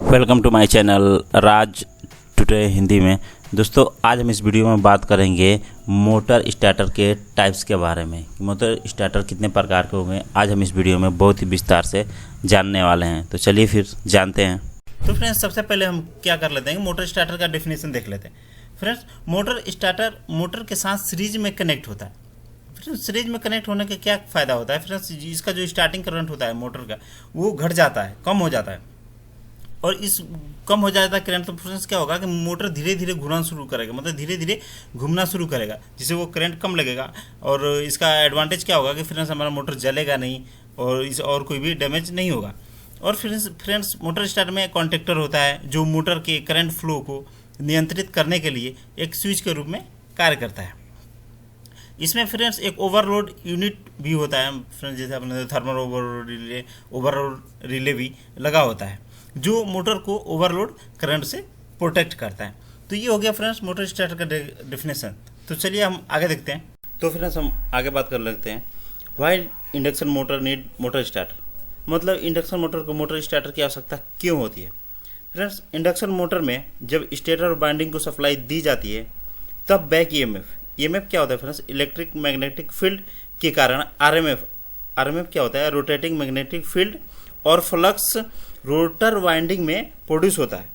Welcome to my channel Raj today Hindi में। दोस्तों, आज हम इस वीडियो में बात करेंगे मोटर स्टार्टर के टाइप्स के बारे में। मोटर स्टार्टर कितने प्रकार के होंगे आज हम इस वीडियो में बहुत ही विस्तार से जानने वाले हैं। तो चलिए फिर जानते हैं। तो फ्रेंड्स, सबसे पहले हम क्या कर लेते हैं, मोटर स्टार्टर का डेफिनेशन देख लेते हैं। फ्रेंड्स, मोटर स्टार्टर मोटर के साथ सीरीज में कनेक्ट होता है। फ्रेंड्स, सीरीज में कनेक्ट होने का क्या फ़ायदा होता है? फ्रेंड्स, इसका जो स्टार्टिंग करंट होता है मोटर का, वो घट जाता है, कम हो जाता है। और इस कम हो जाता है करंट, तो फ्रेंड्स क्या होगा कि मोटर धीरे धीरे घूमना शुरू करेगा, मतलब धीरे धीरे घूमना शुरू करेगा, जिससे वो करंट कम लगेगा। और इसका एडवांटेज क्या होगा कि फ्रेंड्स हमारा मोटर जलेगा नहीं और कोई भी डैमेज नहीं होगा। और फ्रेंड्स मोटर स्टार्टर में कॉन्टेक्टर होता है जो मोटर के करंट फ्लो को नियंत्रित करने के लिए एक स्विच के रूप में कार्य करता है। इसमें फ्रेंड्स एक ओवरलोड यूनिट भी होता है। फ्रेंड्स, जैसे अपने थर्मल ओवरलोड रिले भी लगा होता है जो मोटर को ओवरलोड करंट से प्रोटेक्ट करता है। तो ये हो गया फ्रेंड्स मोटर स्टार्टर का डेफिनेशन। तो चलिए हम आगे देखते हैं। तो फ्रेंड्स, हम आगे बात कर लेते हैं। Why induction motor need motor starter, मतलब इंडक्शन मोटर को मोटर स्टार्टर की आवश्यकता क्यों होती है? फ्रेंड्स, इंडक्शन मोटर में जब स्टेटर वाइंडिंग को सप्लाई दी जाती है तब बैक ईएमएफ क्या होता है? फ्रेंड्स, इलेक्ट्रिक मैग्नेटिक फील्ड के कारण आरएमएफ क्या होता है? रोटेटिंग मैग्नेटिक फील्ड और फ्लक्स रोटर वाइंडिंग में प्रोड्यूस होता है।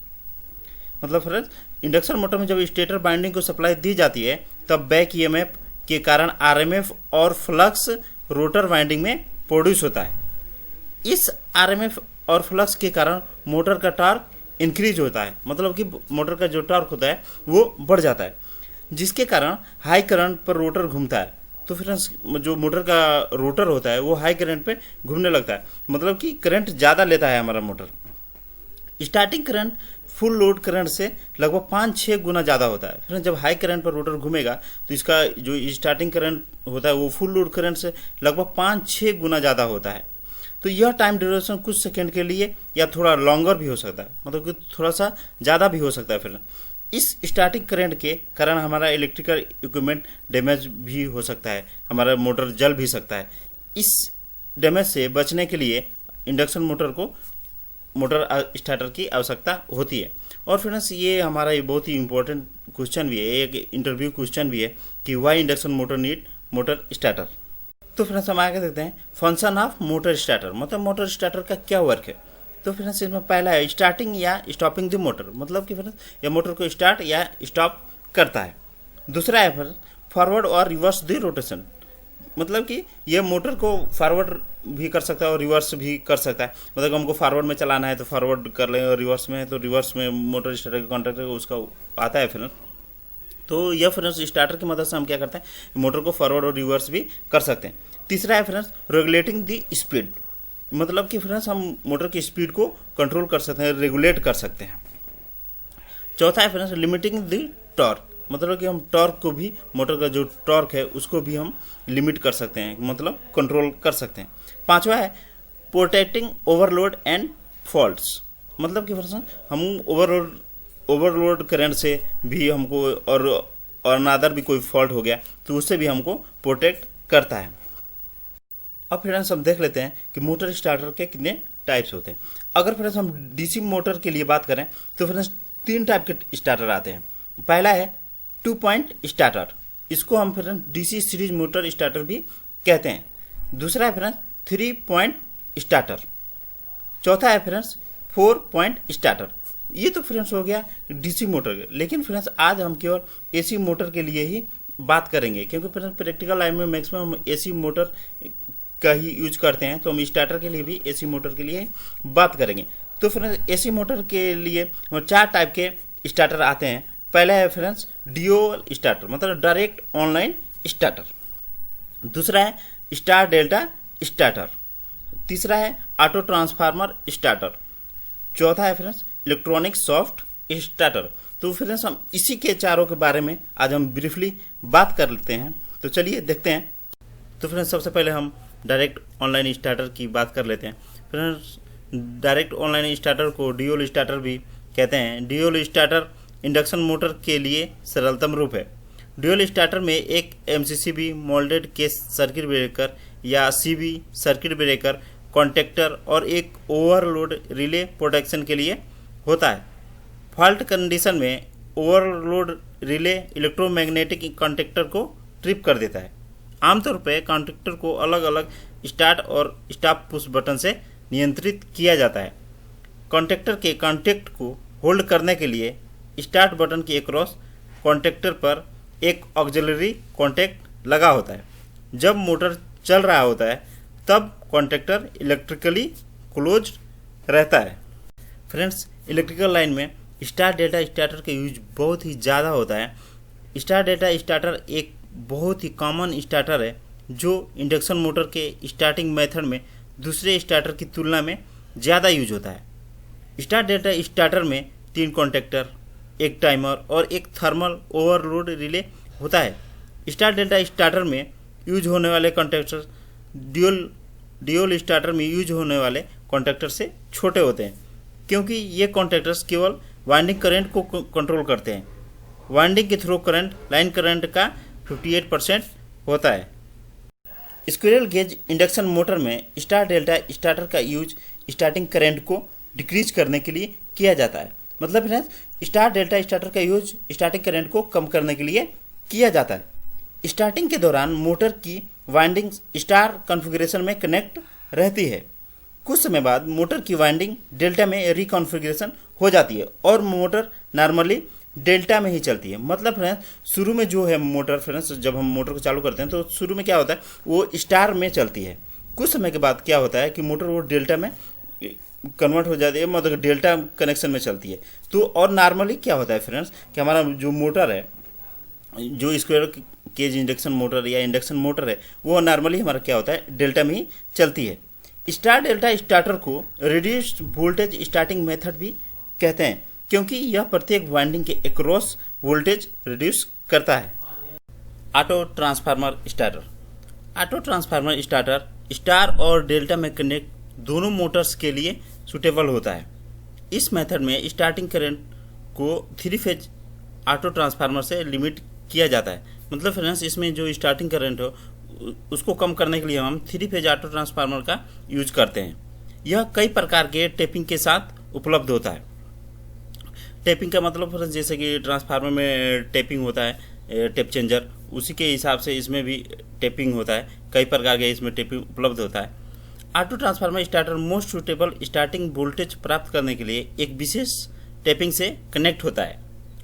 मतलब फ्रेंड्स, इंडक्शन मोटर में जब स्टेटर वाइंडिंग को सप्लाई दी जाती है तब बैक ईएमएफ के कारण आरएमएफ और फ्लक्स रोटर वाइंडिंग में प्रोड्यूस होता है। इस आरएमएफ और फ्लक्स के कारण मोटर का टॉर्क इंक्रीज होता है, मतलब कि मोटर का जो टॉर्क होता है वो बढ़ जाता है, जिसके कारण हाई करंट पर रोटर घूमता है। तो फ्रेंड्स, जो मोटर का रोटर होता है वो हाई करंट पे घूमने लगता है, मतलब कि करंट ज़्यादा लेता है हमारा motor. Starting current full load current से लगभग 5-6 गुना ज़्यादा होता है। फ्रेंड्स, जब हाई करंट पर रोटर घूमेगा तो इसका जो स्टार्टिंग करंट होता है वो फुल लोड करंट से लगभग 5-6 गुना ज़्यादा होता है। तो यह टाइम ड्यूरेशन कुछ सेकंड के लिए या थोड़ा लॉन्गर भी हो सकता है, मतलब कि थोड़ा सा ज़्यादा भी हो सकता है। फिर इस स्टार्टिंग करंट के कारण हमारा इलेक्ट्रिकल इक्विपमेंट डैमेज भी हो सकता है, हमारा मोटर जल भी सकता है। इस डैमेज से बचने के लिए इंडक्शन मोटर को मोटर स्टार्टर की आवश्यकता होती है। और फ्रेंड्स, ये हमारा ये बहुत ही इंपॉर्टेंट क्वेश्चन भी है, एक इंटरव्यू क्वेश्चन भी है कि why induction motor need motor starter. तो फ्रेंड्स, हम आगे देखते हैं फंक्शन ऑफ मोटर स्टार्टर, मतलब मोटर स्टार्टर का क्या वर्क है। तो फ्रेंड्स, इसमें पहला है स्टार्टिंग या स्टॉपिंग द मोटर, मतलब कि फ्रेंड्स यह मोटर को स्टार्ट या स्टॉप करता है। दूसरा है फ्रेंड्स फॉरवर्ड और रिवर्स द रोटेशन, मतलब कि यह मोटर को फॉरवर्ड भी कर सकता है और रिवर्स भी कर सकता है। मतलब हमको फॉरवर्ड में चलाना है तो फॉरवर्ड कर लें, और रिवर्स में है तो रिवर्स में मोटर स्टार्टर का कॉन्टैक्ट उसका आता है फ्रेंड्स। तो यह फ्रेंड्स स्टार्टर की मदद से हम क्या करते हैं, मोटर को फॉरवर्ड और रिवर्स भी कर सकते हैं। तीसरा है फ्रेंड्स रेगुलेटिंग द स्पीड, मतलब कि फ्रेंड्स हम मोटर की स्पीड को कंट्रोल कर सकते हैं, रेगुलेट कर सकते हैं। चौथा है फ्रेंड्स लिमिटिंग द टॉर्क, मतलब कि हम टॉर्क को भी, मोटर का जो टॉर्क है उसको भी हम लिमिट कर सकते हैं, मतलब कंट्रोल कर सकते हैं। पांचवा है प्रोटेक्टिंग ओवरलोड एंड फॉल्ट्स, मतलब कि फ्रेंड्स हम ओवरलोड करंट से भी हमको और अनादर भी कोई फॉल्ट हो गया तो उससे भी हमको प्रोटेक्ट करता है। अब फ्रेंड्स हम देख लेते हैं कि मोटर स्टार्टर के कितने टाइप्स होते हैं। अगर फ्रेंड्स हम डीसी मोटर के लिए बात करें तो फ्रेंड्स 3 टाइप के स्टार्टर आते हैं। पहला है 2 पॉइंट स्टार्टर, इसको हम friends DC series motor starter भी कहते हैं। दूसरा है फ्रेंड्स 3 पॉइंट स्टार्टर। चौथा है फ्रेंड्स 4 पॉइंट स्टार्टर। ये तो फ्रेंड्स हो गया डीसी मोटर के, लेकिन फ्रेंड्स आज हम केवल एसी मोटर के लिए ही बात करेंगे, क्योंकि फ्रेंड्स प्रैक्टिकल लाइन में मैक्सिमम हम एसी मोटर का ही यूज करते हैं, तो हम स्टार्टर के लिए भी एसी मोटर के लिए बात करेंगे। तो फ्रेंड्स एसी मोटर के लिए 4 टाइप के स्टार्टर आते हैं। पहला है फ्रेंड्स ड्यूअल स्टार्टर, मतलब डायरेक्ट ऑनलाइन स्टार्टर। दूसरा है स्टार डेल्टा स्टार्टर। तीसरा है ऑटो ट्रांसफार्मर स्टार्टर। चौथा है फ्रेंड्स इलेक्ट्रॉनिक सॉफ्ट स्टार्टर। तो फ्रेंड्स हम इसी के चारों के बारे में आज हम ब्रीफली बात कर लेते हैं। तो चलिए देखते हैं। तो फ्रेंड्स सबसे पहले हम डायरेक्ट ऑनलाइन स्टार्टर की बात कर लेते हैं। फ्रेंड्स डायरेक्ट ऑनलाइन स्टार्टर को ड्यूअल स्टार्टर भी कहते हैं। ड्यूअल स्टार्टर इंडक्शन मोटर के लिए सरलतम रूप है। ड्यूअल स्टार्टर में एक MCCB moulded case circuit breaker या सीबी सर्किट ब्रेकर कॉन्टेक्टर और एक ओवरलोड रिले प्रोटेक्शन के लिए होता है। फॉल्ट कंडीशन में ओवरलोड रिले इलेक्ट्रोमैग्नेटिक कॉन्टेक्टर को ट्रिप कर देता है। आमतौर पर कॉन्टेक्टर को अलग अलग स्टार्ट और स्टॉप पुश बटन से नियंत्रित किया जाता है। कॉन्टेक्टर के कॉन्टैक्ट को होल्ड करने के लिए स्टार्ट बटन के अक्रॉस कॉन्टेक्टर पर एक ऑक्सिलरी कॉन्टैक्ट लगा होता है। जब मोटर चल रहा होता है तब कॉन्टेक्टर इलेक्ट्रिकली क्लोज रहता है। फ्रेंड्स, इलेक्ट्रिकल लाइन में स्टार डेल्टा स्टार्टर का यूज बहुत ही ज़्यादा होता है। स्टार डेल्टा स्टार्टर एक बहुत ही कॉमन स्टार्टर है जो इंडक्शन मोटर के स्टार्टिंग मेथड में दूसरे स्टार्टर की तुलना में ज़्यादा यूज होता है। स्टार डेल्टा स्टार्टर में 3 कॉन्टेक्टर, एक टाइमर और एक थर्मल ओवरलोड रिले होता है। स्टार डेल्टा स्टार्टर में यूज होने वाले कॉन्टेक्टर ड्यूल स्टार्टर में यूज होने वाले कॉन्टेक्टर से छोटे होते हैं, क्योंकि ये कॉन्टेक्टर्स केवल वाइंडिंग करंट को कंट्रोल करते हैं। वाइंडिंग के थ्रू करंट लाइन करंट का 58% होता है। स्क्विरल गेज इंडक्शन मोटर में स्टार डेल्टा स्टार्टर का यूज स्टार्टिंग करंट को डिक्रीज करने के लिए किया जाता है। मतलब फ्रेंड्स, स्टार डेल्टा स्टार्टर का यूज स्टार्टिंग करंट को कम करने के लिए किया जाता है। स्टार्टिंग के दौरान मोटर की वाइंडिंग स्टार कॉन्फ़िगरेशन में कनेक्ट रहती है। कुछ समय बाद मोटर की वाइंडिंग डेल्टा में रिकॉन्फ़िगरेशन हो जाती है और मोटर नॉर्मली डेल्टा में ही चलती है। मतलब फ्रेंड्स, शुरू में जो है मोटर, फ्रेंड्स जब हम मोटर को चालू करते हैं तो शुरू में क्या होता है, वो स्टार में चलती है। कुछ समय के बाद क्या होता है कि मोटर वो डेल्टा में कन्वर्ट हो जाती है, मतलब डेल्टा कनेक्शन में चलती है। तो और नॉर्मली क्या होता है फ्रेंड्स कि हमारा जो मोटर है, जो स्क्वायर केज इंडक्शन मोटर या इंडक्शन मोटर है, वो नॉर्मली हमारा क्या होता है, डेल्टा में ही चलती है। स्टार डेल्टा स्टार्टर को रिड्यूस्ड वोल्टेज स्टार्टिंग मेथड भी कहते हैं, क्योंकि यह प्रत्येक वाइंडिंग के अक्रॉस वोल्टेज रिड्यूस करता है। Auto transformer starter. Auto transformer starter star और डेल्टा में कनेक्ट दोनों मोटर्स के लिए सूटेबल होता है। इस मेथड में स्टार्टिंग करंट को 3 फेज ऑटो ट्रांसफार्मर से लिमिट किया जाता है। मतलब फ्रेंड्स, इसमें जो स्टार्टिंग करंट हो उसको कम करने के लिए हम 3 फेज ऑटो ट्रांसफार्मर का यूज करते हैं। यह कई प्रकार के टेपिंग के साथ उपलब्ध होता है। टेपिंग का मतलब फ्रेंड्स, जैसे कि ट्रांसफार्मर में टेपिंग होता है, टेप चेंजर, उसी के हिसाब से इसमें भी टेपिंग होता है। कई प्रकार के इसमें टेपिंग उपलब्ध होता है। Auto transformer starter most suitable starting voltage प्राप्त करने के लिए एक विशेष टेपिंग से कनेक्ट होता है।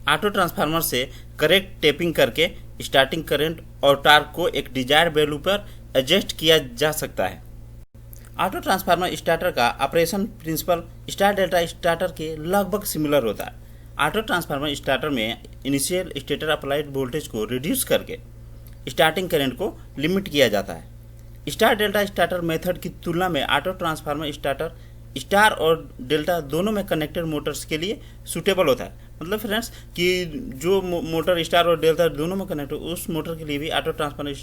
ऑटो ट्रांसफार्मर से करेक्ट टेपिंग करके स्टार्टिंग करंट और टॉर्क को एक डिजायर्ड वैल्यू पर एडजस्ट किया जा सकता है। ऑटो ट्रांसफार्मर स्टार्टर का operation principle star delta starter के लगभग सिमिलर होता है। ऑटो ट्रांसफार्मर स्टार्टर में इनिशियल स्टेटर अप्लाइड वोल्टेज को रिड्यूस करके स्टार्टिंग करंट को लिमिट किया जाता है। स्टार डेल्टा स्टार्टर मेथड की तुलना में ऑटो ट्रांसफार्मर स्टार्टर स्टार और डेल्टा दोनों में कनेक्टेड मोटर्स के लिए सूटेबल होता है। मतलब फ्रेंड्स कि जो मोटर स्टार और डेल्टा दोनों में कनेक्ट हो, उस मोटर के लिए भी ऑटो ट्रांसफार्मर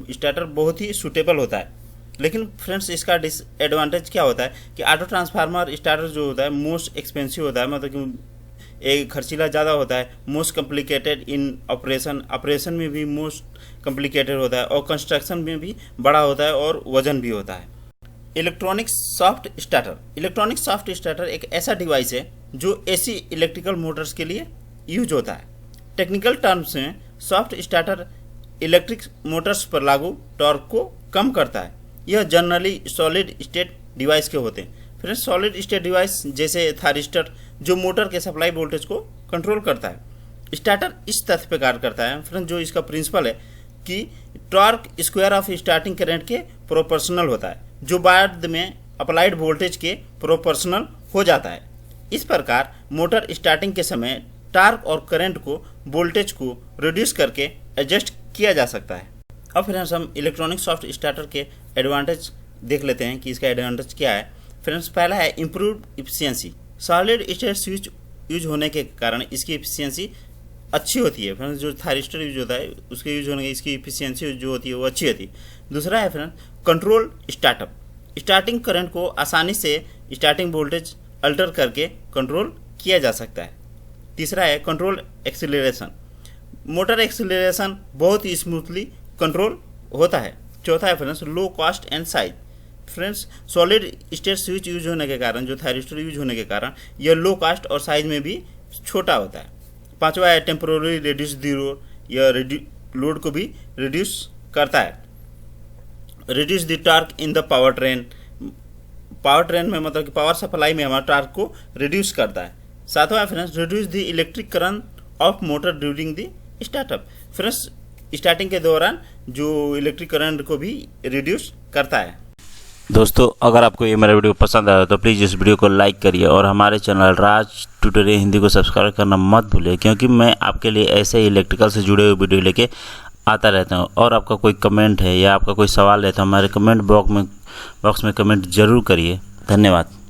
स्टार्टर बहुत ही सूटेबल होता है। लेकिन फ्रेंड्स, इसका डिसएडवांटेज क्या होता है कि ऑटो ट्रांसफार्मर स्टार्टर जो होता है मोस्ट एक्सपेंसिव होता है, मतलब कि एक खर्चीला ज़्यादा होता है, मोस्ट कॉम्प्लिकेटेड इन ऑपरेशन में भी मोस्ट कॉम्प्लिकेटेड होता है और कंस्ट्रक्शन में भी बड़ा होता है और वजन भी होता है। Electronic soft starter. Electronic soft starter एक ऐसा डिवाइस है जो एसी इलेक्ट्रिकल मोटर्स के लिए यूज होता है। टेक्निकल टर्म्स में सॉफ्ट स्टार्टर इलेक्ट्रिक मोटर्स पर लागू टॉर्क को कम करता है। यह जनरली सॉलिड स्टेट डिवाइस के होते हैं। फिर सॉलिड स्टेट डिवाइस जैसे थारिस्टर जो मोटर के सप्लाई वोल्टेज को कंट्रोल करता है। स्टार्टर इस तथ्य पर कार्य करता है फ्रेंड्स, जो इसका प्रिंसिपल है कि torque square of starting current के प्रोपोर्शनल होता है, जो बाद में अप्लाइड वोल्टेज के प्रोपोर्शनल हो जाता है। इस प्रकार मोटर स्टार्टिंग के समय टॉर्क और करंट को वोल्टेज को रिड्यूस करके एडजस्ट किया जा सकता है। अब फ्रेंड्स, हम इलेक्ट्रॉनिक सॉफ्ट स्टार्टर के एडवांटेज देख लेते हैं कि इसका एडवांटेज क्या है। फ्रेंड्स, पहला है improved efficiency. Solid state switch use होने के कारण इसकी इफिशियंसी अच्छी होती है। फ्रेंड्स, जो थारिस्टर यूज होता है उसके यूज होने की इसकी इफिशियंसी जो होती है वो अच्छी होती है। दूसरा है friends control startup. Starting current को आसानी से स्टार्टिंग वोल्टेज अल्टर करके कंट्रोल किया जा सकता है। तीसरा है कंट्रोल एक्सीलरेशन। मोटर एक्सीलरेशन बहुत ही स्मूथली कंट्रोल होता है। चौथा है friends low cost and size. Friends solid state switch use होने के कारण, जो थायरिस्टर यूज होने के कारण यह लो कास्ट और साइज में भी छोटा होता है। पांचवा है टेम्पोररी रिड्यूस द लोड, यह लोड को भी रिड्यूस करता है। Reduce the torque in the power train, power train में मतलब कि पावर सप्लाई में हमारा टॉर्क को रिड्यूस करता है। सातवां friends reduce the electric current of motor during the startup, friends starting के दौरान जो इलेक्ट्रिक करंट को भी रिड्यूस करता है। दोस्तों अगर आपको ये मेरा वीडियो पसंद आया तो प्लीज़ इस वीडियो को लाइक करिए और हमारे चैनल राज ट्यूटोरियल हिंदी को सब्सक्राइब करना मत भूलिए, क्योंकि मैं आपके लिए ऐसे ही इलेक्ट्रिकल से जुड़े हुए वीडियो लेके आता रहता हूँ। और आपका कोई कमेंट है या आपका कोई सवाल है तो हमारे कमेंट बॉक्स में कमेंट जरूर करिए। धन्यवाद।